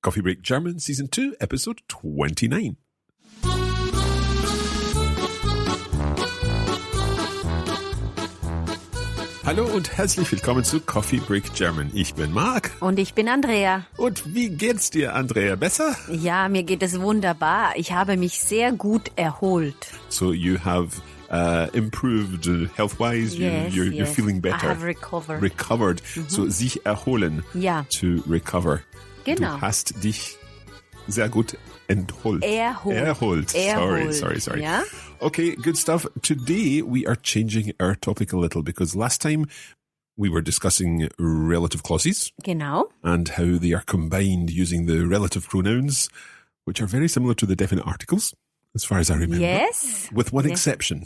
Coffee Break German Season 2, Episode 29. Hallo und herzlich willkommen zu Coffee Break German. Ich bin Marc. Und ich bin Andrea. Und wie geht's dir, Andrea? Besser? Ja, mir geht es wunderbar. Ich habe mich sehr gut erholt. So you have improved health-wise? Yes, you're feeling better? I have recovered. Recovered. So sich erholen. Ja. To recover. Genau. Du hast dich sehr gut erholt. Sorry. Ja? Okay, good stuff. Today we are changing our topic a little because last time we were discussing relative clauses. Genau. And how they are combined using the relative pronouns, which are very similar to the definite articles, as far as I remember. Yes. With one exception.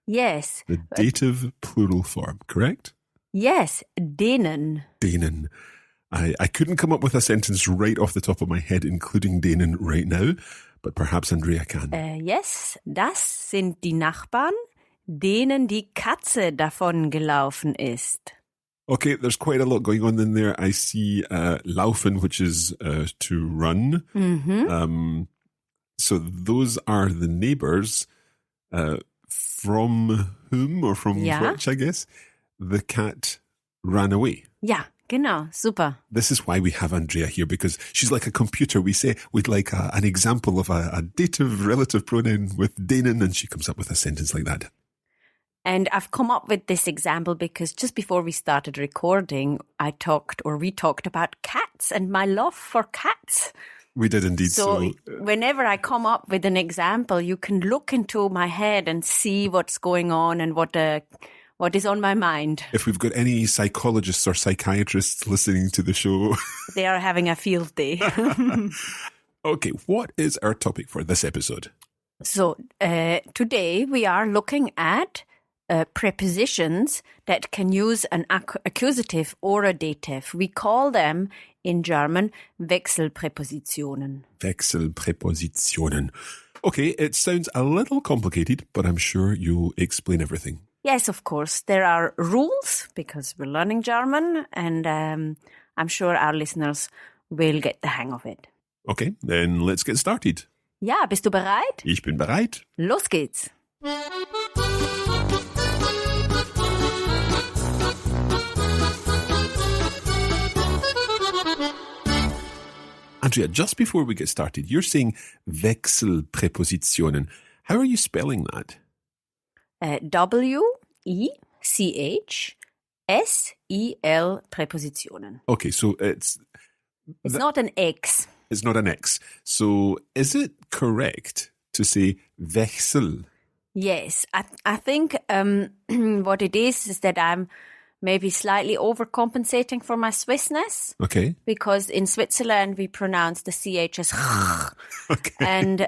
Yes. The dative plural form, correct? Yes, denen. Denen. I couldn't come up with a sentence right off the top of my head, including denen right now, but perhaps Andrea can. Yes, das sind die Nachbarn, denen die Katze davon gelaufen ist. Okay, there's quite a lot going on in there. I see laufen, which is to run. Mhm. So those are the neighbors from whom or from which, I guess, the cat ran away. Ja, genau, super. This is why we have Andrea here, because she's like a computer. We say we'd like an example of a dative relative pronoun with denen, and she comes up with a sentence like that. And I've come up with this example because just before we started recording, we talked about cats and my love for cats. We did indeed. So whenever I come up with an example, you can look into my head and see what's going on and what is on my mind. If we've got any psychologists or psychiatrists listening to the show, they are having a field day. Okay, what is our topic for this episode? So today we are looking at prepositions that can use an accusative or a dative. We call them in German Wechselpräpositionen. Wechselpräpositionen. Okay, it sounds a little complicated, but I'm sure you'll explain everything. Yes, of course. There are rules because we're learning German, and I'm sure our listeners will get the hang of it. Okay, then let's get started. Ja, bist du bereit? Ich bin bereit. Los geht's. Andrea, just before we get started, you're saying Wechselpräpositionen. How are you spelling that? W-E-C-H-S-E-L Präpositionen. Okay, so it's not an X. It's not an X. So is it correct to say Wechsel? Yes, I think what it is that I'm maybe slightly overcompensating for my Swissness. Okay. Because in Switzerland we pronounce the CH as Okay. And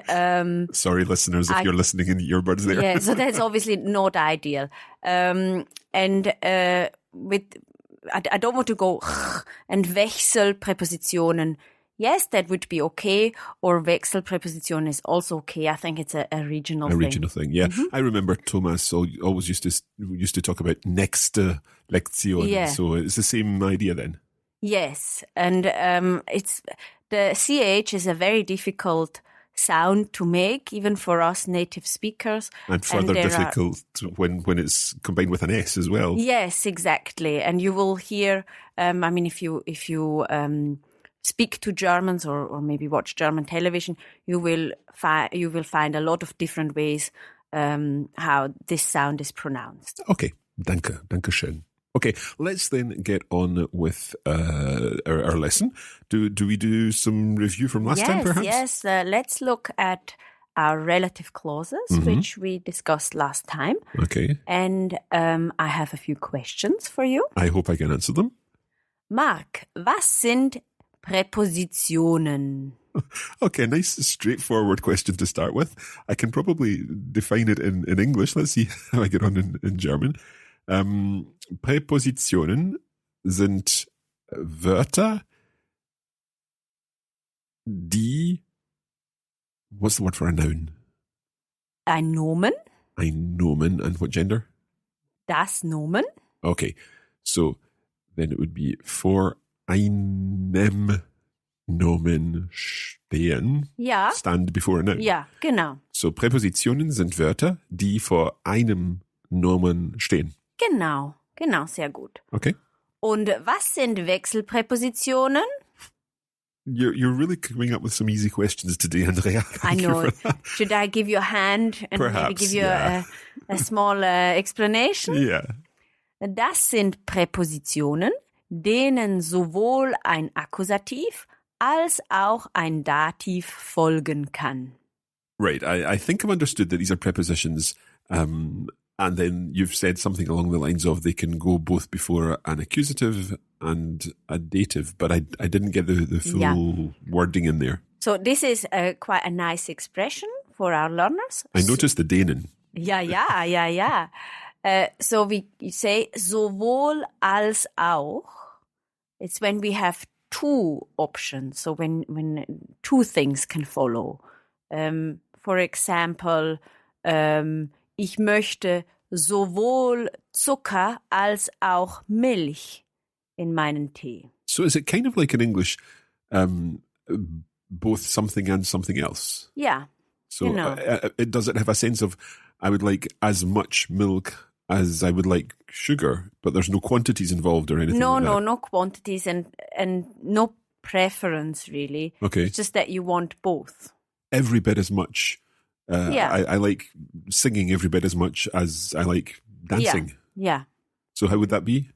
sorry, listeners, if you're listening in the earbuds there. Yeah, so that's obviously not ideal. I don't want to go and Wechselpräpositionen. Yes, that would be okay. Or Wechselpräposition is also okay. I think it's a regional thing. A regional thing, yeah. Mm-hmm. I remember Thomas always used to talk about nächste Lektion. Yeah. So it's the same idea then. Yes, and it's the CH is a very difficult sound to make, even for us native speakers. And further difficult when it's combined with an S as well. Yes, exactly. And you will hear, if you speak to Germans or maybe watch German television, you will find a lot of different ways how this sound is pronounced. Okay, danke schön. Okay, let's then get on with our lesson. Do we do some review from last time, perhaps? Yes, let's look at our relative clauses, which we discussed last time. Okay. And I have a few questions for you. I hope I can answer them. Marc, was sind Präpositionen? Okay, nice straightforward question to start with. I can probably define it in English. Let's see how I get on in German. Präpositionen sind Wörter, die, what's the word for a noun? Ein Nomen. Ein Nomen, and what gender? Das Nomen. Okay, so then it would be vor einem Nomen stehen. Ja. Stand before a noun. Ja, genau. So Präpositionen sind Wörter, die vor einem Nomen stehen. Genau, sehr gut. Okay. Und was sind Wechselpräpositionen? You're really coming up with some easy questions today, Andrea. I Thank you know. for that. Should I give you a hand and maybe Perhaps, give you yeah. a small explanation? Yeah. Das sind Präpositionen, denen sowohl ein Akkusativ als auch ein Dativ folgen kann. Right. I think I've understood that these are prepositions, and then you've said something along the lines of they can go both before an accusative and a dative, but I didn't get the full wording in there. So this is quite a nice expression for our learners. I noticed the Dänen. Ja. So we say sowohl als auch. It's when we have two options. So when two things can follow. For example, ich möchte sowohl Zucker als auch Milch in meinen Tee. So is it kind of like in English, both something and something else? Yeah. So Genau. does it have a sense of, I would like as much milk as I would like sugar, but there's no quantities involved or anything like that? No quantities and no preference really. Okay. It's just that you want both. Every bit as much. Yeah. I like singing every bit as much as I like dancing. Ja. So how would that be?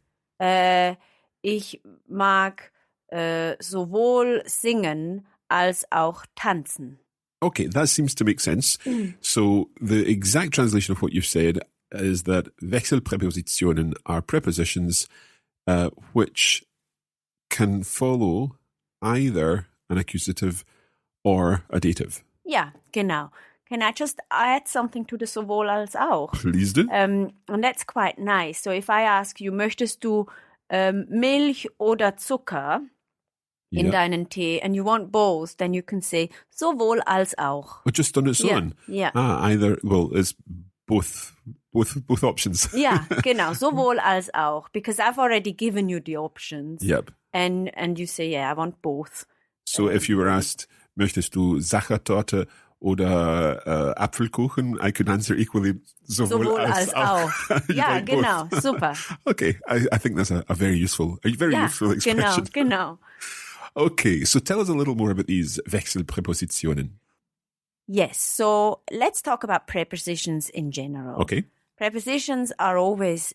Ich mag sowohl singen als auch tanzen. Okay, that seems to make sense. So the exact translation of what you've said is that Wechselpräpositionen are prepositions which can follow either an accusative or a dative. Ja, genau. Can I just add something to the sowohl als auch? Please do. And that's quite nice. So if I ask you, möchtest du Milch oder Zucker in Yeah. deinen Tee and you want both, then you can say sowohl als auch. Or just on its own. Yeah. Either, well, it's both options. Ja, genau, sowohl als auch. Because I've already given you the options. Yep. And you say, yeah, I want both. So if you were asked, möchtest du Sachertorte oder Apfelkuchen, I could answer equally sowohl als auch. You Ja, like genau, both. super. Okay, I think that's a very useful expression. Genau. Okay, so tell us a little more about these Wechselpräpositionen. Yes, so let's talk about prepositions in general. Okay. Prepositions are always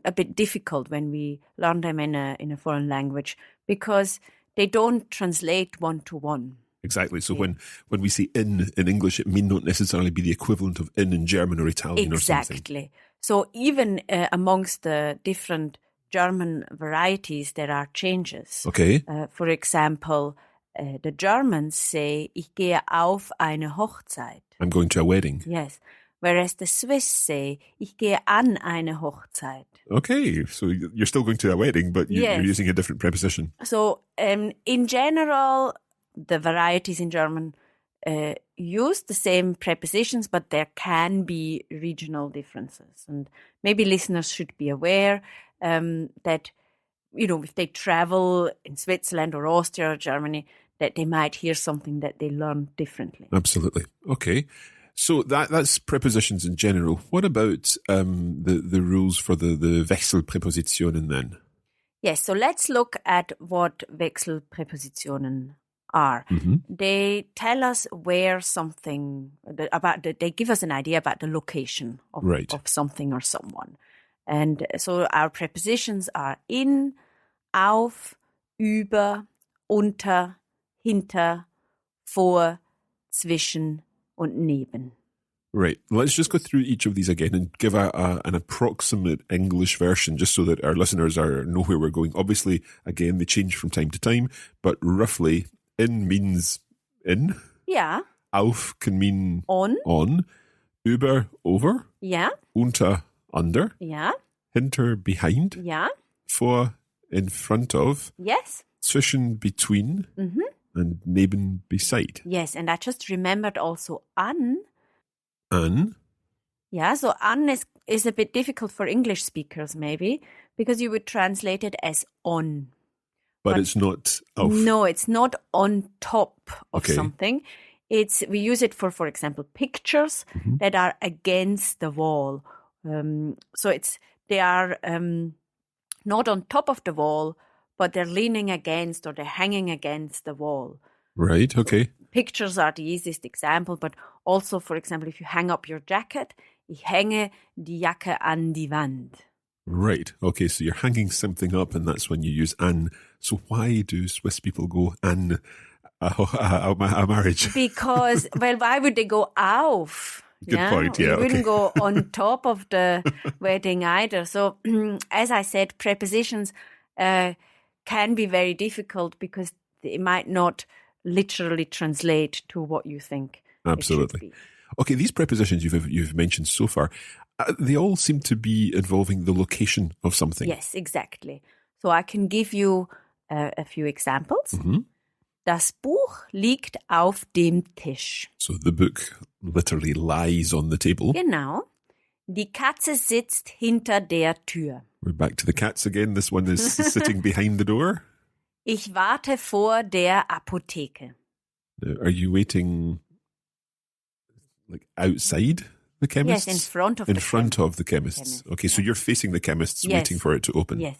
a bit difficult when we learn them in a foreign language because they don't translate one to one. Exactly. So when we say in English, it may not necessarily be the equivalent of in German or Italian or something. Exactly. So even amongst the different German varieties, there are changes. Okay. For example, the Germans say, ich gehe auf eine Hochzeit. I'm going to a wedding. Yes. Whereas the Swiss say, ich gehe an eine Hochzeit. Okay, so you're still going to a wedding, but you're Yes. using a different preposition. So in general, the varieties in German use the same prepositions, but there can be regional differences. And maybe listeners should be aware that, you know, if they travel in Switzerland or Austria or Germany, that they might hear something that they learn differently. Absolutely. Okay. So that's prepositions in general. What about the rules for the Wechselpräpositionen then? Yes, so let's look at what Wechselpräpositionen are. Mm-hmm. They tell us where something they give us an idea about the location of, Right. of something or someone. And so our prepositions are in, auf, über, unter, hinter, vor, zwischen und neben. Right. Let's just go through each of these again and give an approximate English version just so that our listeners know where we're going. Obviously, again, they change from time to time, but roughly, in means in. Ja. Auf can mean On. Über, over. Ja. Unter, under. Ja. Hinter, behind. Ja. Vor, in front of. Yes. Zwischen, between. Mhm. And neben, beside. Yes, and I just remembered also an. An. Yeah, so an is a bit difficult for English speakers maybe because you would translate it as on. But it's not auf. No, it's not on top of Okay. something. We use it for example, pictures that are against the wall. So they are not on top of the wall, but they're leaning against or they're hanging against the wall. Right, okay. Pictures are the easiest example, but also, for example, if you hang up your jacket, ich hänge die Jacke an die Wand. Right, okay, so you're hanging something up and that's when you use an. So why do Swiss people go an a marriage? Because, well, why would they go auf? Good point, yeah. You wouldn't go on top of the wedding either. So, as I said, prepositions can be very difficult because they might not literally translate to what you think. Absolutely. It should be. Okay, these prepositions you've mentioned so far, they all seem to be involving the location of something. Yes, exactly. So I can give you a few examples. Das Buch liegt auf dem Tisch. So the book literally lies on the table. Genau. Die Katze sitzt hinter der Tür. We're back to the cats again. This one is sitting behind the door. Ich warte vor der Apotheke. Are you waiting like outside the chemist? Yes, in front of the chemists. Okay, so you're facing the chemists, Yes. waiting for it to open. Yes.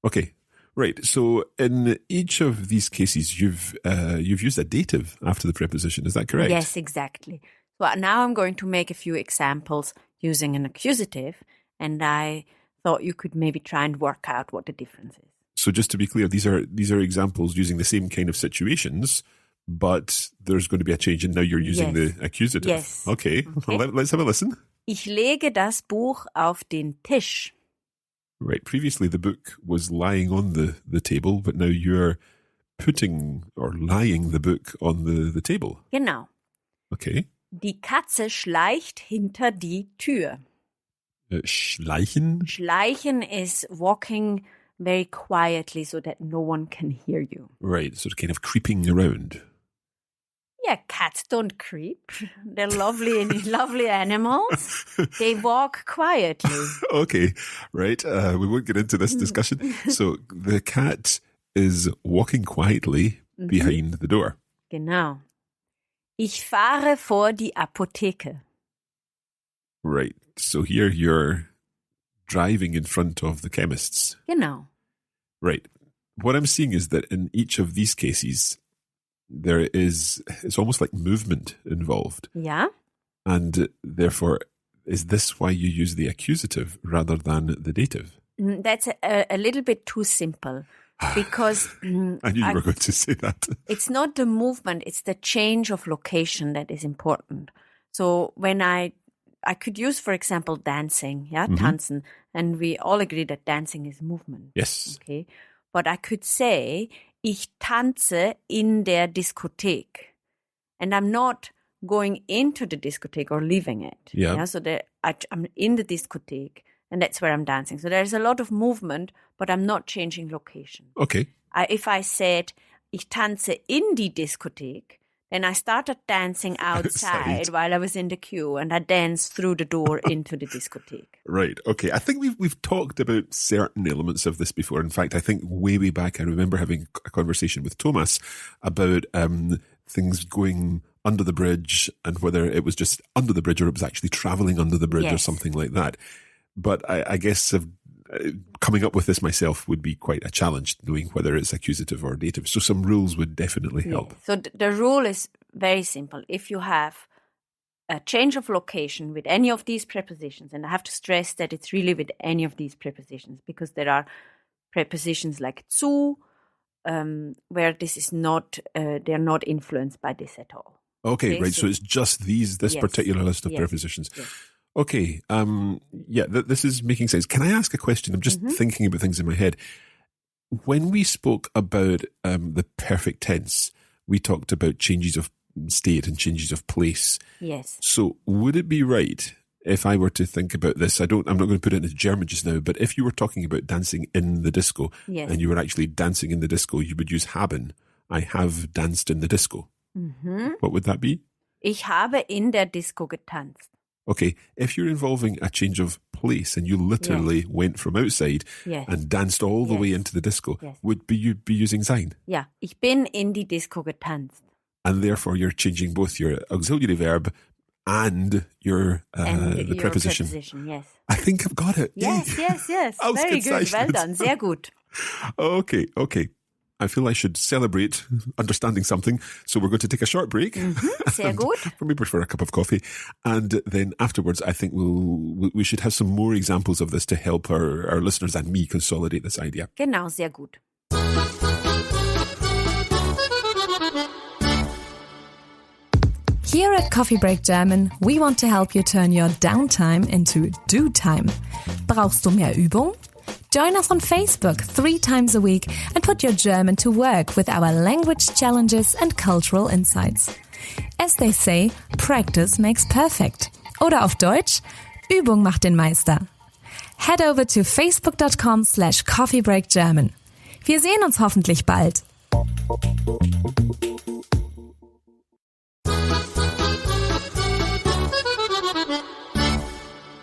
Okay, right. So in each of these cases, you've used a dative after the preposition. Is that correct? Yes, exactly. So now I'm going to make a few examples using an accusative, and I thought you could maybe try and work out what the difference is. So just to be clear, these are examples using the same kind of situations, but there's going to be a change, and now you're using Yes. the accusative. Yes. Okay. Well, let's have a listen. Ich lege das Buch auf den Tisch. Right. Previously, the book was lying on the table, but now you're putting or lying the book on the table. Genau. Okay. Die Katze schleicht hinter die Tür. Schleichen. Schleichen is walking very quietly so that no one can hear you. Right. So kind of creeping around. Yeah, cats don't creep. They're lovely lovely animals. They walk quietly. Okay. Right. We won't get into this discussion. So the cat is walking quietly behind the door. Genau. Ich fahre vor die Apotheke. Right. So here you're driving in front of the chemists. Genau. Right. What I'm seeing is that in each of these cases, it's almost like movement involved. Ja. And therefore, is this why you use the accusative rather than the dative? That's a little bit too simple because I knew you were going to say that. it's not the movement, it's the change of location that is important. So when I could use, for example, dancing, tanzen, and we all agree that dancing is movement. Yes. Okay. But I could say, ich tanze in der Diskothek. And I'm not going into the discotheque or leaving it. Yeah. So I'm in the discotheque and that's where I'm dancing. So there's a lot of movement, but I'm not changing location. Okay. If I said, ich tanze in die Diskothek, then I started dancing outside while I was in the queue and I danced through the door into the discotheque. Right. Okay. I think we've talked about certain elements of this before. In fact, I think way back, I remember having a conversation with Thomas about things going under the bridge and whether it was just under the bridge or it was actually traveling under the bridge or something like that. But I guess coming up with this myself would be quite a challenge, knowing whether it's accusative or dative. So some rules would definitely help. Yeah. So the rule is very simple. If you have a change of location with any of these prepositions, and I have to stress that it's really with any of these prepositions, because there are prepositions like zu, where this is not, they're not influenced by this at all. Okay, right. So it's just this particular list of prepositions. Yes. Okay. This is making sense. Can I ask a question? I'm just thinking about things in my head. When we spoke about the perfect tense, we talked about changes of state and changes of place. Yes. So would it be right if I were to think about this? I'm not going to put it into German just now, but if you were talking about dancing in the disco and you were actually dancing in the disco, you would use haben. I have danced in the disco. What would that be? Ich habe in der Disco getanzt. Okay, if you're involving a change of place and you literally went from outside and danced all the way into the disco, would you be using sein? Ja, ich bin in die Disco getanzt. And therefore you're changing both your auxiliary verb and your the preposition. Yes. I think I've got it. Yes. Very good. Well done. Sehr gut. Okay. I feel I should celebrate understanding something. So we're going to take a short break. Sehr gut. Maybe for a cup of coffee. And then afterwards, I think we should have some more examples of this to help our listeners and me consolidate this idea. Genau, sehr gut. Here at Coffee Break German, we want to help you turn your downtime into do time. Brauchst du mehr Übung? Join us on Facebook 3 times a week and put your German to work with our language challenges and cultural insights. As they say, practice makes perfect. Oder auf Deutsch, Übung macht den Meister. Head over to facebook.com/coffeebreakgerman. Wir sehen uns hoffentlich bald.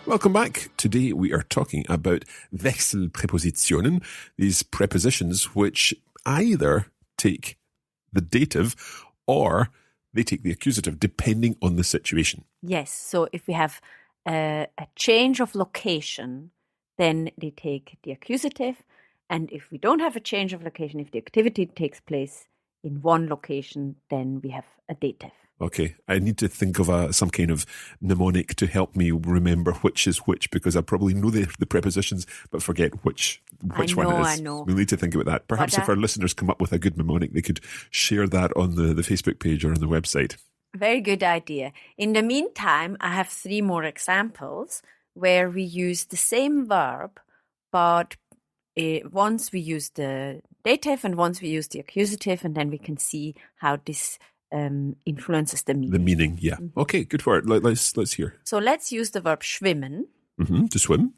Welcome back. Today we are talking about Wechselpräpositionen, these prepositions which either take the dative or they take the accusative, depending on the situation. Yes, so if we have a change of location, then they take the accusative. And if we don't have a change of location, if the activity takes place in one location, then we have a dative. Okay, I need to think of some kind of mnemonic to help me remember which is which, because I probably know the prepositions, but forget which one it is. I know. We'll need to think about that. Perhaps if our listeners come up with a good mnemonic, they could share that on the Facebook page or on the website. Very good idea. In the meantime, I have 3 more examples where we use the same verb, but once we use the dative and once we use the accusative, and then we can see how this influences the meaning. The meaning, yeah. Mm-hmm. Okay, good for it. Let's hear. So let's use the verb schwimmen. Mm-hmm, to swim.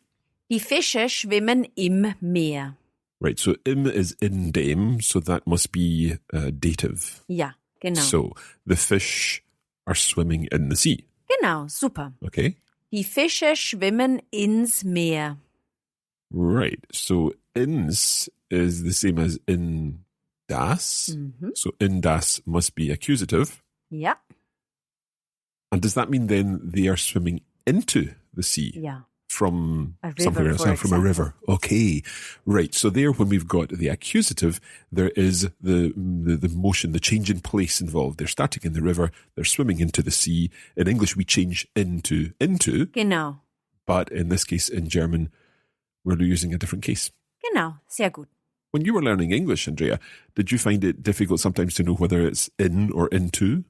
Die Fische schwimmen im Meer. Right, so im is in dem, so that must be dative. Ja, genau. So the fish are swimming in the sea. Genau, super. Okay. Die Fische schwimmen ins Meer. Right, so ins is the same as in das. Mm-hmm. So in das must be accusative. Yeah. And does that mean then they are swimming into the sea? Yeah. From a river, somewhere else, from a river. Okay. Right. So there, when we've got the accusative, there is the motion, the change in place involved. They're starting in the river, they're swimming into the sea. In English, we change into. Genau. But in this case, in German, we're using a different case. Genau. Sehr gut. When you were learning English, Andrea, did you find it difficult sometimes to know whether it's in or into?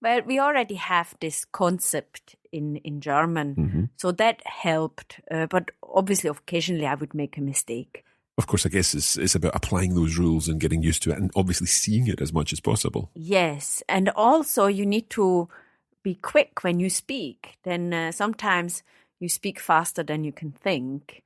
Well, we already have this concept in German, mm-hmm. so that helped. But obviously, occasionally, I would make a mistake. Of course, I guess it's about applying those rules and getting used to it and obviously seeing it as much as possible. Yes, and also you need to be quick when you speak. Then sometimes you speak faster than you can think.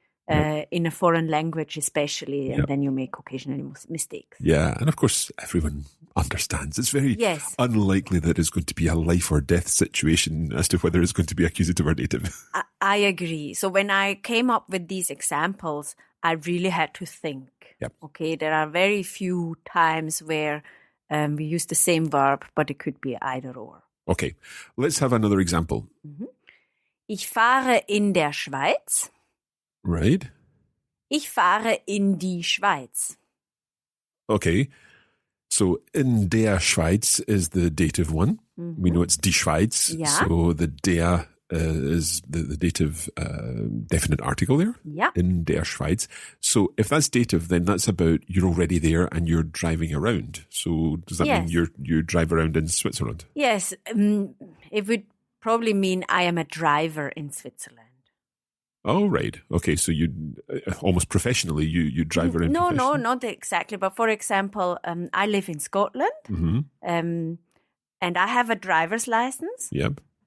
In a foreign language especially, and then you make occasionally mistakes. Yeah, and of course everyone understands. It's very unlikely that it's going to be a life or death situation as to whether it's going to be accusative or dative. I agree. So when I came up with these examples, I really had to think. Yep. Okay, there are very few times where we use the same verb, but it could be either or. Okay, let's have another example. Mm-hmm. Ich fahre in der Schweiz. Right. Ich fahre in die Schweiz. Okay. So in der Schweiz is the dative one. Mm-hmm. We know it's die Schweiz. Yeah. So the der is the dative definite article there. Yeah. In der Schweiz. So if that's dative, then that's about you're already there and you're driving around. So does that mean you drive around in Switzerland? Yes. It would probably mean I am a driver in Switzerland. Oh, right. Okay, so you almost professionally, you drive around. No, not exactly. But for example, I live in Scotland, mm-hmm. And I have a driver's license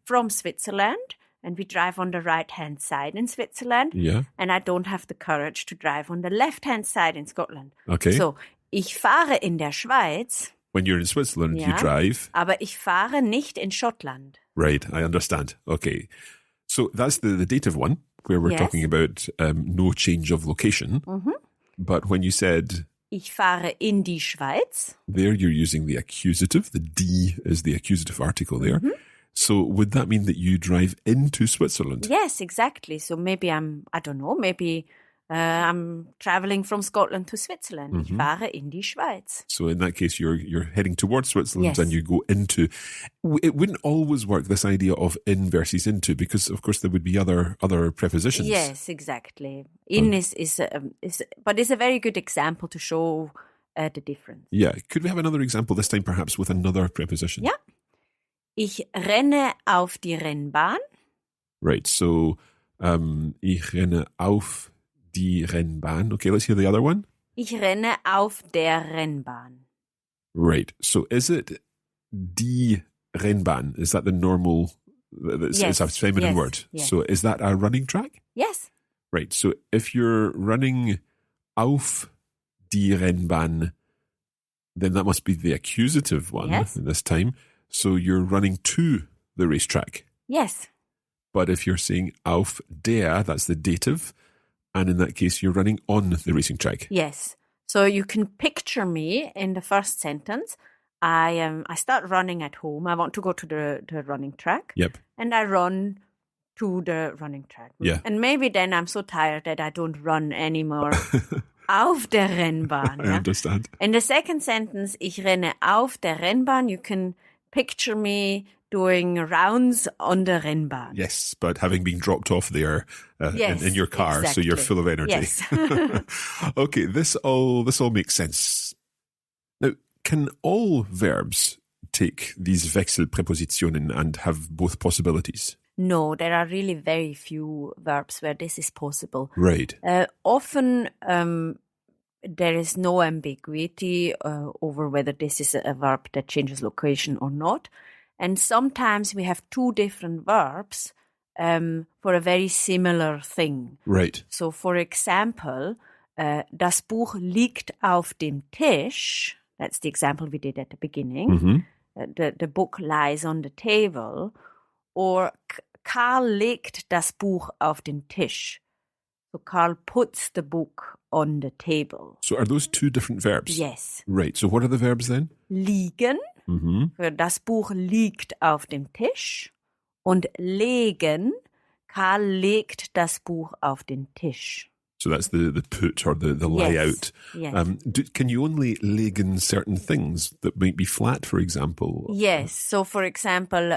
from Switzerland, and we drive on the right-hand side in Switzerland. Yeah. And I don't have the courage to drive on the left-hand side in Scotland. Okay. So, ich fahre in der Schweiz. When you're in Switzerland, you drive. Aber ich fahre nicht in Schottland. Right, I understand. Okay. So that's the dative one, where we're Yes. talking about no change of location. But when you said Ich fahre in die Schweiz. there, you're using the accusative. The die is the accusative article there. So would that mean that you drive into Switzerland? Yes, exactly. So maybe I don't know, maybe I'm traveling from Scotland to Switzerland. Ich fahre in die Schweiz. So in that case, you're heading towards Switzerland Yes. and you go into. It wouldn't always work, this idea of in versus into, because of course there would be other prepositions. Yes, exactly. In is but it's a very good example to show the difference. Yeah. Could we have another example this time, perhaps with another preposition? Ja. Ich renne auf die Rennbahn. Right. So, ich renne auf die Rennbahn. Okay, let's hear the other one. Ich renne auf der Rennbahn. Right. So, is it die Rennbahn? Is that the normal? It's a feminine yes, word. yes. So, is that a running track? Yes. Right. So, if you're running auf die Rennbahn, then that must be the accusative one Yes. this time. So, you're running to the racetrack. Yes. But if you're saying auf der, that's the dative. And in that case, you're running on the racing track. Yes. So you can picture me in the first sentence. I start running at home. I want to go to the running track. Yep. And I run to the running track. Yeah. And maybe then I'm so tired that I don't run anymore auf der Rennbahn. I understand. In the second sentence, ich renne auf der Rennbahn. You can picture me doing rounds on the Rennbahn. Yes, but having been dropped off there Yes, in your car, so you're exactly. full of energy. Yes. Okay, this all makes sense. Now, can all verbs take these Wechselpräpositionen and have both possibilities? No, there are really very few verbs where this is possible. Right. Often there is no ambiguity over whether this is a verb that changes location or not. And sometimes we have two different verbs for a very similar thing. Right. So, for example, das Buch liegt auf dem Tisch. That's the example we did at the beginning. The book lies on the table. Or Karl legt das Buch auf den Tisch. So Karl puts the book on the table. So are those two different verbs? Yes. Right. So what are the verbs then? Liegen. Für das Buch liegt auf dem Tisch. Und legen. Karl legt das Buch auf den Tisch. So that's the put or the layout. Yes. Can you only legen certain things that might be flat, for example? Yes. So, for example,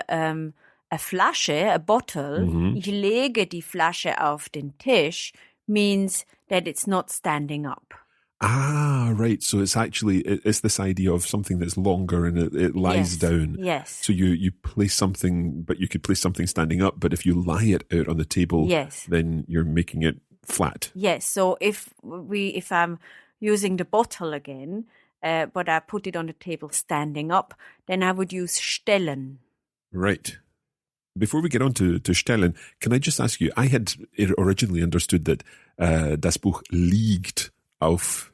a Flasche, a bottle, ich lege die Flasche auf den Tisch means that it's not standing up. Ah, right. So it's actually, it's this idea of something that's longer and it lies Yes. down. Yes. So you place something, but you could place something standing up, but if you lie it out on the table, Yes. then you're making it flat. Yes. So if I'm using the bottle again, but I put it on the table standing up, then I would use stellen. Right. Before we get on to stellen, can I just ask you, I had originally understood that das Buch liegt auf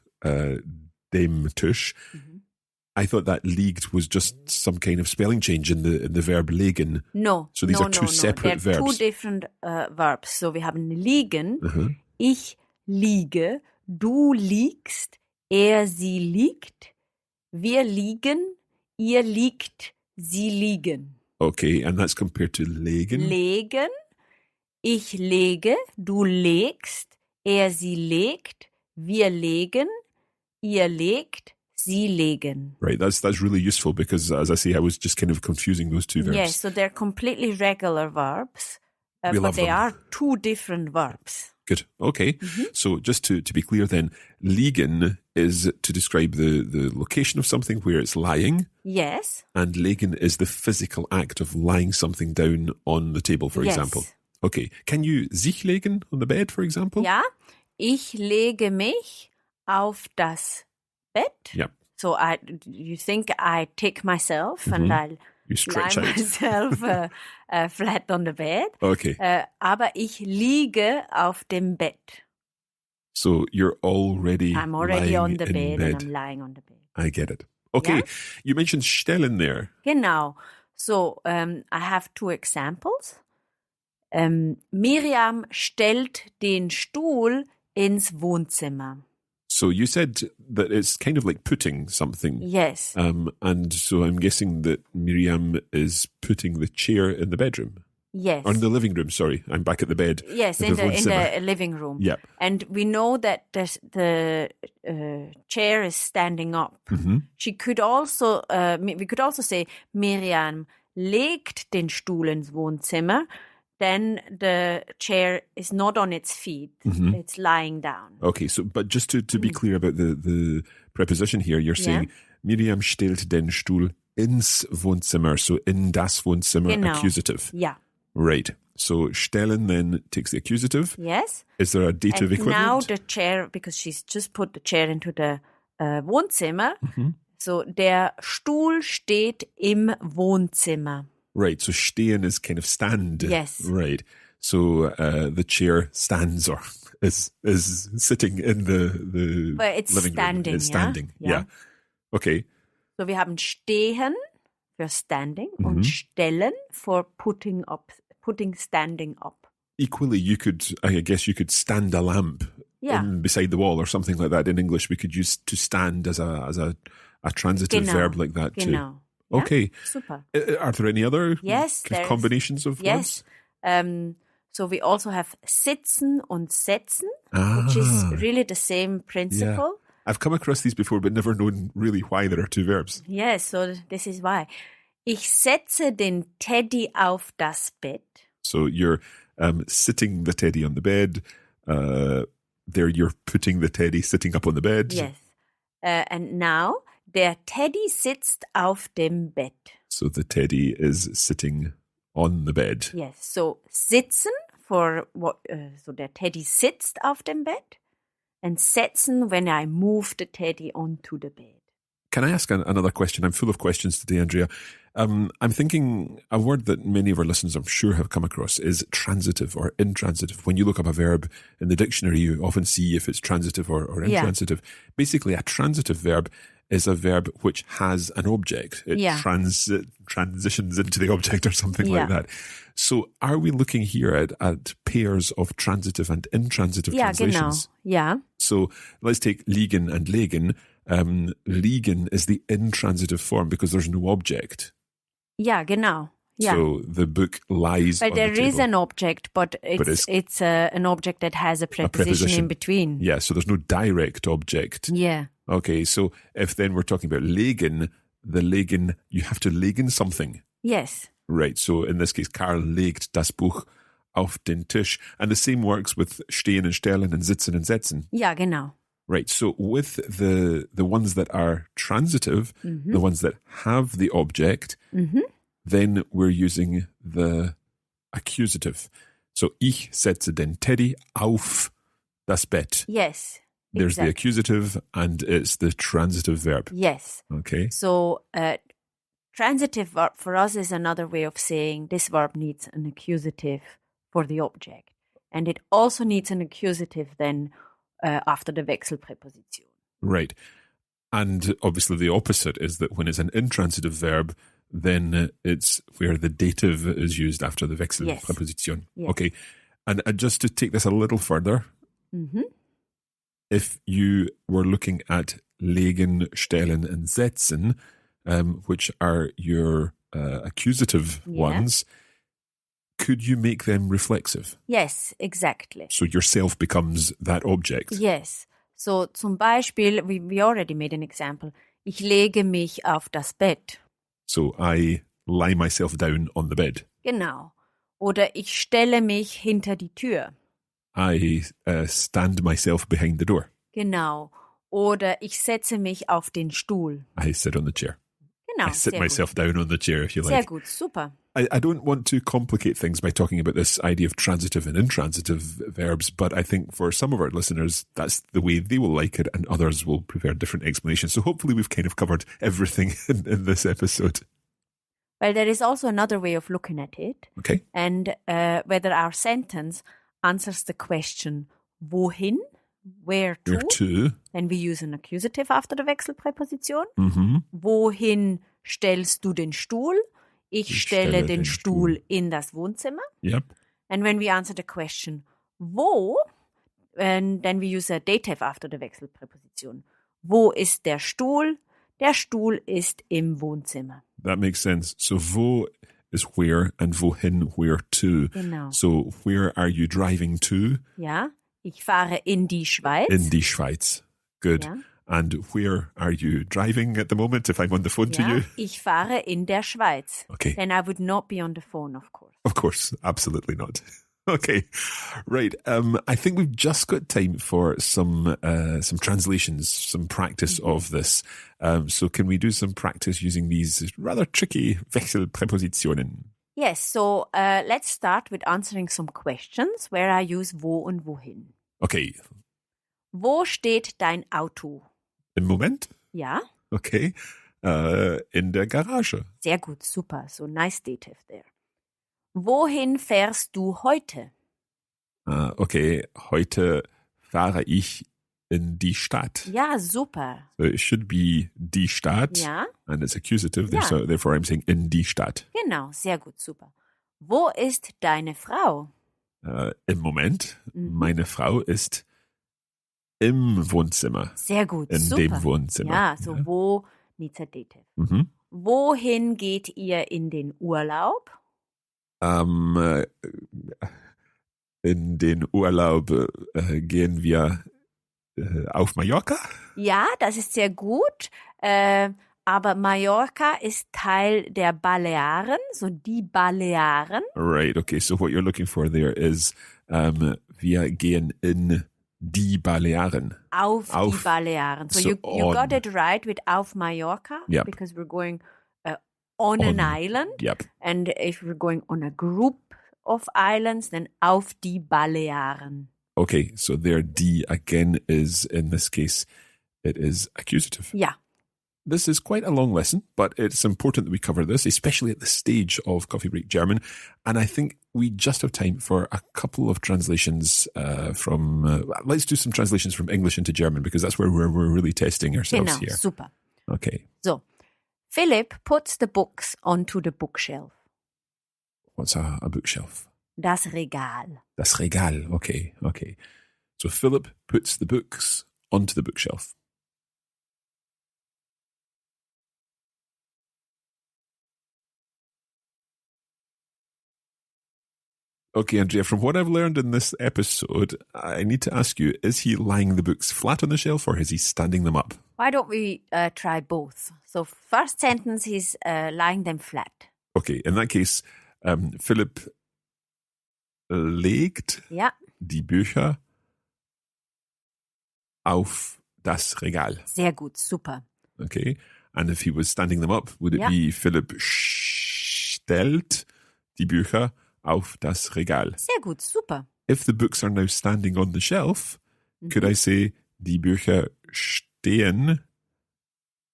dem Tisch. I thought that liegt was just some kind of spelling change in the verb legen. No. So these are two separate They're verbs. two different verbs. So wir haben liegen, ich liege, du liegst, sie liegt, wir liegen, ihr liegt, sie liegen. Okay, and that's compared to legen. Legen, ich lege, du legst, sie legt, wir legen, ihr legt, sie legen. Right, that's really useful because, as I say, I was just kind of confusing those two verbs. Yes, so they're completely regular verbs, We but love they them. are two different verbs. Good. Okay. So just to be clear then, liegen is to describe the location of something where it's lying, Yes. and legen is the physical act of lying something down on the table, for Yes. example. Okay. Can you sich legen on the bed, for example? Ja, ich lege mich auf das Bett. Yeah. So you think I take myself and I'll You stretch lie out. myself flat on the bed. Okay. Aber ich liege auf dem Bett. So you're already I'm already lying on the in bed and I'm lying on the bed. I get it. Okay. Yeah? You mentioned stellen there. Genau. So, I have 2 examples. Miriam stellt den Stuhl ins Wohnzimmer. So you said that it's kind of like putting something. Yes. And so I'm guessing that Miriam is putting the chair in the bedroom. Yes. Or in the living room, sorry. I'm back at the bed. Yes, in the living room. Yep. And we know that the chair is standing up. Mm-hmm. She could also, we could also say, Miriam legt den Stuhl ins Wohnzimmer. Then the chair is not on its feet. Mm-hmm. It's lying down. Okay, so but just to be clear about the preposition here, you're saying Miriam stellt den Stuhl ins Wohnzimmer, so in das Wohnzimmer, accusative. Yeah. Right. So stellen then takes the accusative. Yes. Is there a dative equivalent? Now the chair, because she's just put the chair into the Wohnzimmer. Mm-hmm. So der Stuhl steht im Wohnzimmer. Right. So stehen is kind of stand. Yes. Right. So the chair stands or is sitting in the well, it's living standing, room. It's standing. Yeah. Okay. So wir haben stehen für standing und stellen for putting standing up. Equally, I guess you could stand a lamp beside the wall or something like that. In English, we could use to stand as a transitive verb like that too. Genau. Okay. Super. Are there any other combinations of words? Yes. So we also have sitzen und setzen, which is really the same principle. Yeah. I've come across these before, but never known really why there are 2 verbs. Yes, so this is why. Ich setze den Teddy auf das Bett. So you're sitting the teddy on the bed. There you're putting the teddy sitting up on the bed. Yes. And now, der Teddy sitzt auf dem Bett. So the teddy is sitting on the bed. Yes. So sitzen for what? So der Teddy sitzt auf dem Bett. And setzen when I move the teddy onto the bed. Can I ask another question? I'm full of questions today, Andrea. I'm thinking a word that many of our listeners, I'm sure, have come across is transitive or intransitive. When you look up a verb in the dictionary, you often see if it's transitive or intransitive. Yeah. Basically, a transitive verb is a verb which has an object. It transitions into the object or something like that. So are we looking here at pairs of transitive and intransitive translations? Genau. Yeah. So let's take liegen and legen. Liegen is the intransitive form because there's no object. Yeah, genau. Yeah. So the book lies on the table. But there is an object, but it's an object that has a preposition in between. Yeah, so there's no direct object. Yeah. Okay, so if then we're talking about legen, the legen, you have to legen something. Yes. Right, so in this case, Karl legt das Buch auf den Tisch. And the same works with stehen and stellen and sitzen and setzen. Ja, genau. Right, so with the ones that are transitive, the ones that have the object, then we're using the accusative. So ich setze den Teddy auf das Bett. Yes. There's the accusative and it's the transitive verb. Yes. Okay. So transitive verb for us is another way of saying this verb needs an accusative for the object. And it also needs an accusative then after the Wechselpräposition. Right. And obviously the opposite is that when it's an intransitive verb, then it's where the dative is used after the Wechselpräposition. Yes. Okay. And just to take this a little further, if you were looking at legen, stellen, and setzen, which are your accusative ones, could you make them reflexive? Yes, exactly. So yourself becomes that object. Yes. So zum Beispiel, we already made an example. Ich lege mich auf das Bett. So I lie myself down on the bed. Genau. Oder ich stelle mich hinter die Tür. I stand myself behind the door. Genau. Oder ich setze mich auf den Stuhl. I sit on the chair. Genau. I sit myself down on the chair, if you like. Sehr gut, super. I don't want to complicate things by talking about this idea of transitive and intransitive verbs, but I think for some of our listeners, that's the way they will like it, and others will prefer different explanations. So hopefully we've kind of covered everything in this episode. Well, there is also another way of looking at it. Okay. And whether our sentence answers the question, wohin, where to? Where to? Then we use an accusative after the Wechselpräposition. Mm-hmm. Wohin stellst du den Stuhl? Ich stelle den Stuhl in das Wohnzimmer. Yep. And when we answer the question, wo, and then we use a dative after the Wechselpräposition. Wo ist der Stuhl? Der Stuhl ist im Wohnzimmer. That makes sense. So wo is where and wohin, where to. Genau. So where are you driving to? Ja, ich fahre in die Schweiz. In die Schweiz. Good. Ja. And where are you driving at the moment if I'm on the phone to you? Ich fahre in der Schweiz. Okay. Then I would not be on the phone, of course. Of course, absolutely not. Okay, right. I think we've just got time for some translations, some practice of this. So can we do some practice using these rather tricky Wechselpräpositionen? Yes, so let's start with answering some questions where I use wo und wohin. Okay. Wo steht dein Auto? Im Moment? Ja. Okay. In der Garage. Sehr gut, super. So nice dative there. Wohin fährst du heute? Okay, heute fahre ich in die Stadt. Ja, super. So it should be die Stadt. Ja. And it's accusative, Ja. so therefore I'm saying in die Stadt. Genau, sehr gut, super. Wo ist deine Frau? Im Moment, meine Frau ist im Wohnzimmer. Sehr gut, In super. dem Wohnzimmer. Ja, so wo needs a dative. Mhm. Wohin geht ihr in den Urlaub? In den Urlaub gehen wir auf Mallorca. Ja, das ist sehr gut. Aber Mallorca ist Teil der Balearen, so die Balearen. Right, okay, so what you're looking for there is wir gehen in die Balearen. Auf die Balearen. So you got it right with auf Mallorca, Yep. because we're going on an island. Yep. And if we're going on a group of islands, then auf die Balearen. Okay, so there die again is, in this case, it is accusative. Ja. This is quite a long lesson, but it's important that we cover this, especially at this stage of Coffee Break German. And I think we just have time for a couple of translations let's do some translations from English into German, because that's where we're really testing ourselves Genau, here. super. Okay. So, Philip puts the books onto the bookshelf. What's a bookshelf? Das Regal. Das Regal. Okay. So Philip puts the books onto the bookshelf. Okay, Andrea, from what I've learned in this episode, I need to ask you, is he lying the books flat on the shelf or is he standing them up? Why don't we try both? So, first sentence, he's lying them flat. Okay, in that case, Philipp legt Ja, die Bücher auf das Regal. sehr gut, super. Okay, and if he was standing them up, would it Ja. be Philipp stellt die Bücher auf das Regal? Sehr gut, super. If the books are now standing on the shelf, could I say, die Bücher stehen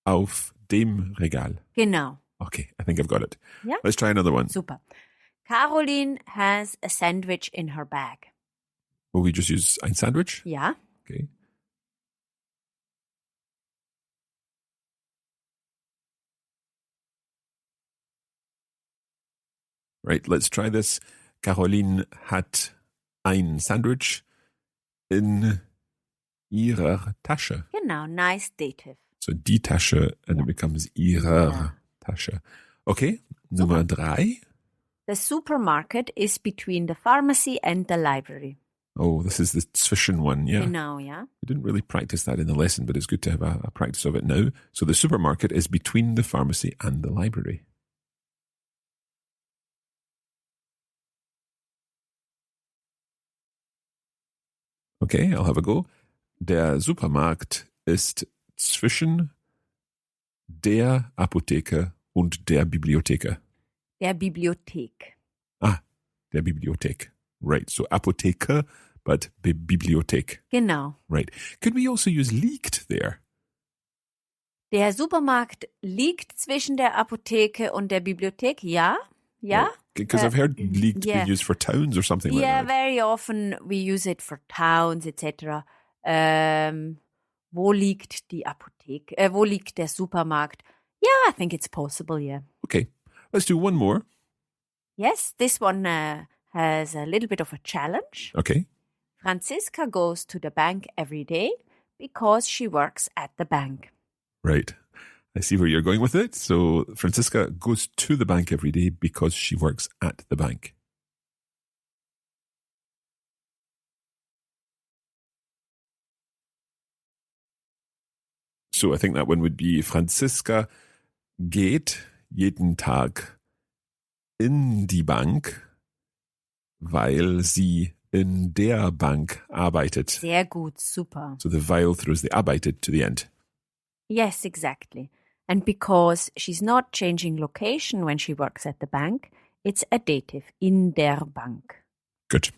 auf dem Regal? Genau, Okay, I think I've got it. Ja. Let's try another one. super. Caroline has a sandwich in her bag. Will we just use ein Sandwich? Ja, Okay. Right, let's try this. Caroline hat ein Sandwich in ihrer Tasche. genau, nice dative. So die Tasche, and it becomes ihrer Tasche. Okay, Nummer 3. The supermarket is between the pharmacy and the library. Oh, this is the zwischen one, yeah. Genau, ja. We didn't really practice that in the lesson, but it's good to have a practice of it now. So the supermarket is between the pharmacy and the library. Okay, I'll have a go. Der Supermarkt ist zwischen der Apotheke und der Bibliothek. Der Bibliothek. Der Bibliothek. Right, so Apotheke, but Bibliothek. Genau. Right. Could we also use liegt there? Der Supermarkt liegt zwischen der Apotheke und der Bibliothek. Ja, ja. Because I've heard liegt yeah. be used for towns or something like Yeah, that. very often we use it for towns, etc. Wo liegt die Apotheke? Wo liegt der Supermarkt? Yeah, I think it's possible, yeah. Okay. Let's do one more. Yes, this one has a little bit of a challenge. Okay. Franziska goes to the bank every day because she works at the bank. Right. I see where you're going with it. So Franziska goes to the bank every day because she works at the bank. So I think that one would be Franziska geht jeden Tag in die Bank, weil sie in der Bank arbeitet. Sehr gut, super. So the weil throws the arbeitet to the end. Yes, exactly. And because she's not changing location when she works at the bank, it's a dative, in der Bank. Good.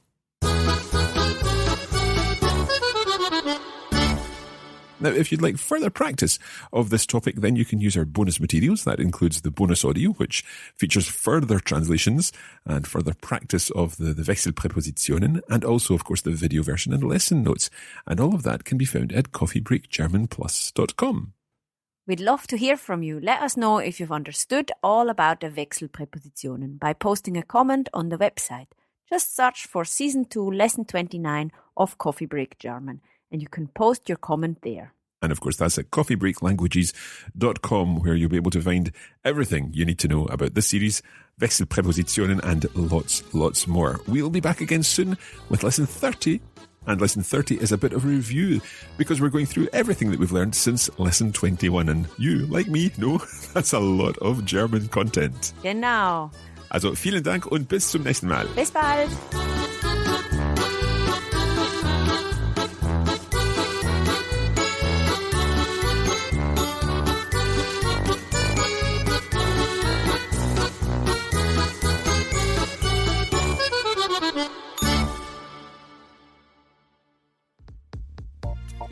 Now, if you'd like further practice of this topic, then you can use our bonus materials. That includes the bonus audio, which features further translations and further practice of the Wechselpräpositionen, and also, of course, the video version and lesson notes. And all of that can be found at coffeebreakgermanplus.com. We'd love to hear from you. Let us know if you've understood all about the Wechselpräpositionen by posting a comment on the website. Just search for Season 2, Lesson 29 of Coffee Break German, and you can post your comment there. And of course, that's at coffeebreaklanguages.com, where you'll be able to find everything you need to know about this series, Wechselpräpositionen, and lots more. We'll be back again soon with Lesson 30. And Lesson 30 is a bit of a review because we're going through everything that we've learned since Lesson 21. And you, like me, know that's a lot of German content. Genau. Also vielen Dank und bis zum nächsten Mal. Bis bald.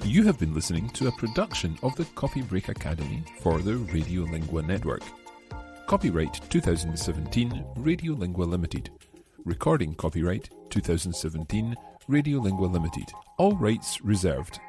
You have been listening to a production of the Copy Break Academy for the Radiolingua Network. Copyright 2017 Radiolingua Limited. Recording copyright 2017 Radiolingua Limited. All rights reserved.